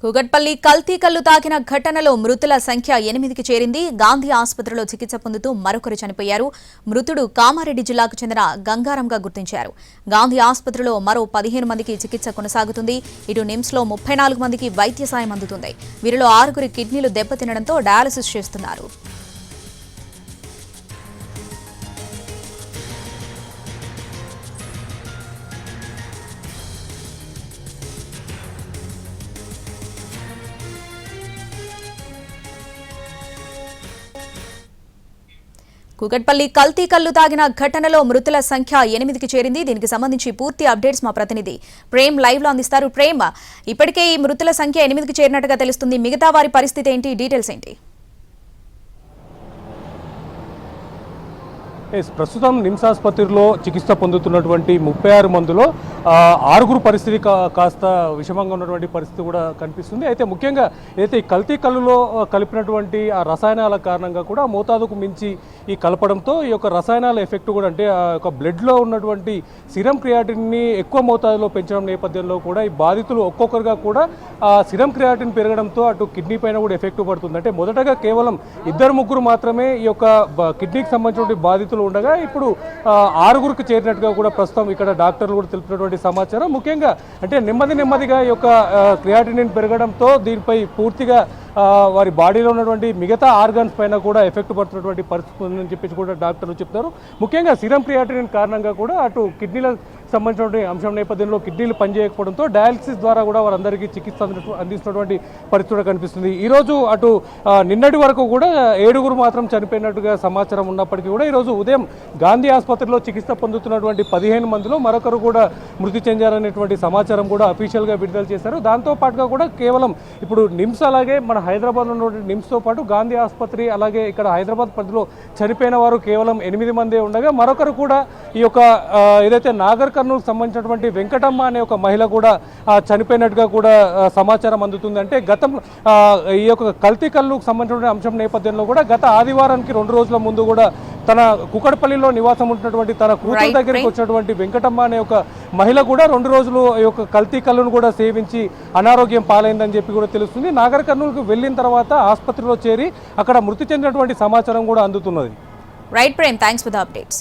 కూకట్పల్లి కల్తీ కల్లు తాకిన ఘటనలో మృతుల సంఖ్య 8కి చేరింది. గాంధీ ఆసుపత్రిలో చికిత్స పొందుతూ మరొకరు చనిపోయారు. మృతుడు కామారెడ్డి జిల్లాకు చెందిన గంగారంగా గుర్తించారు. గాంధీ ఆసుపత్రిలో మరో 15 మందికి చికిత్స కొనసాగుతుంది. ఇటు నిమ్స్లో 34 మందికి వైద్య సాయం అందుతుంది. వీరిలో 6 కిడ్నీలు దెబ్బతినడంతో డయాలసిస్ చేస్తున్నారు. కూకట్పల్లి కల్తీ కల్లు తాగిన ఘటనలో మృతుల సంఖ్య 8కి చేరింది. దీనికి సంబంధించి పూర్తి అప్డేట్స్ మా ప్రతినిధి ప్రేమ్ లైవ్ లో అందిస్తారు. ప్రేమ్, ఇప్పటికే ఈ మృతుల సంఖ్య 8కి చేరినట్టుగా తెలుస్తుంది. మిగతా వారి పరిస్థితి ఏంటి, డీటెయిల్స్ ఏంటి? ప్రస్తుతం నిమ్స్ ఆసుపత్రిలో చికిత్స పొందుతున్నటువంటి 36 మందిలో 6 పరిస్థితి కాస్త విషమంగా ఉన్నటువంటి పరిస్థితి కూడా కనిపిస్తుంది. అయితే ముఖ్యంగా అయితే ఈ కల్తీ కల్లులో కలిపినటువంటి ఆ రసాయనాల కారణంగా కూడా మోతాదుకు మించి ఈ కలపడంతో ఈ యొక్క రసాయనాల ఎఫెక్ట్ కూడా అంటే ఆ యొక్క బ్లడ్లో ఉన్నటువంటి సిరం క్రియాటిన్ని ఎక్కువ మోతాదులో పెంచడం నేపథ్యంలో కూడా ఈ బాధితులు ఒక్కొక్కరుగా కూడా ఆ సిరం క్రియాటిన్ పెరగడంతో అటు కిడ్నీ పైన కూడా ఎఫెక్ట్ పడుతుంది. అంటే మొదటగా కేవలం 2-3 మాత్రమే ఈ యొక్క కిడ్నీకి సంబంధించిన బాధితులు ఉండగా ఇప్పుడు 6కి చేరినట్టుగా కూడా ప్రస్తుతం ఇక్కడ డాక్టర్లు కూడా తెలిపినటువంటి సమాచారం. ముఖ్యంగా అంటే నెమ్మదిగా ఈ యొక్క క్రియాటినిన్ పెరగడంతో దీనిపై పూర్తిగా వారి బాడీలో ఉన్నటువంటి మిగతా ఆర్గాన్స్ పైన కూడా ఎఫెక్ట్ పడుతున్నటువంటి పరిస్థితి ఉందని చెప్పేసి కూడా డాక్టర్లు చెప్తారు. ముఖ్యంగా సిరం క్రియాటినిన్ కారణంగా కూడా అటు కిడ్నీల సంబంధించినటువంటి అంశం నేపథ్యంలో కిడ్నీలు పనిచేయకపోవడంతో డయాలసిస్ ద్వారా కూడా వారందరికీ చికిత్స అందిస్తున్నటువంటి పరిస్థితి కనిపిస్తుంది. ఈరోజు అటు నిన్నటి వరకు కూడా 7 మాత్రం చనిపోయినట్టుగా సమాచారం ఉన్నప్పటికీ కూడా ఈరోజు ఉదయం గాంధీ ఆసుపత్రిలో చికిత్స పొందుతున్నటువంటి 15 మందిలో మరొకరు కూడా మృతి చెందారనేటువంటి సమాచారం కూడా అఫీషియల్గా విడుదల చేశారు. దాంతోపాటుగా కూడా కేవలం ఇప్పుడు నిమ్స్ అలాగే మన హైదరాబాద్లో ఉన్నటువంటి నిమ్స్తో పాటు గాంధీ ఆసుపత్రి అలాగే ఇక్కడ హైదరాబాద్ పరిధిలో చనిపోయిన వారు కేవలం 8 మందే ఉండగా మరొకరు కూడా ఈ యొక్క ఏదైతే నాగర్ కర్నూలుకు సంబంధించినటువంటి వెంకటమ్మ అనే ఒక మహిళ కూడా చనిపోయినట్టుగా కూడా సమాచారం అందుతుంది. అంటే ఈ యొక్క కల్తీ కల్లుకు సంబంధించిన అంశం నేపథ్యంలో కూడా గత ఆదివారానికి 2 రోజుల ముందు కూడా తన కుకట్పల్లిలో నివాసం ఉంటున్నటువంటి తన కూతురు దగ్గరికి వచ్చినటువంటి వెంకటమ్మ అనే ఒక మహిళ కూడా 2 రోజులు ఈ యొక్క కల్తీ కల్లును కూడా సేవించి అనారోగ్యం పాలైందని చెప్పి కూడా తెలుస్తుంది. నాగర్ కర్నూలుకు వెళ్ళిన తర్వాత ఆసుపత్రిలో చేరి అక్కడ మృతి చెందినటువంటి సమాచారం కూడా అందుతున్నది. Right Prem, thanks for the updates.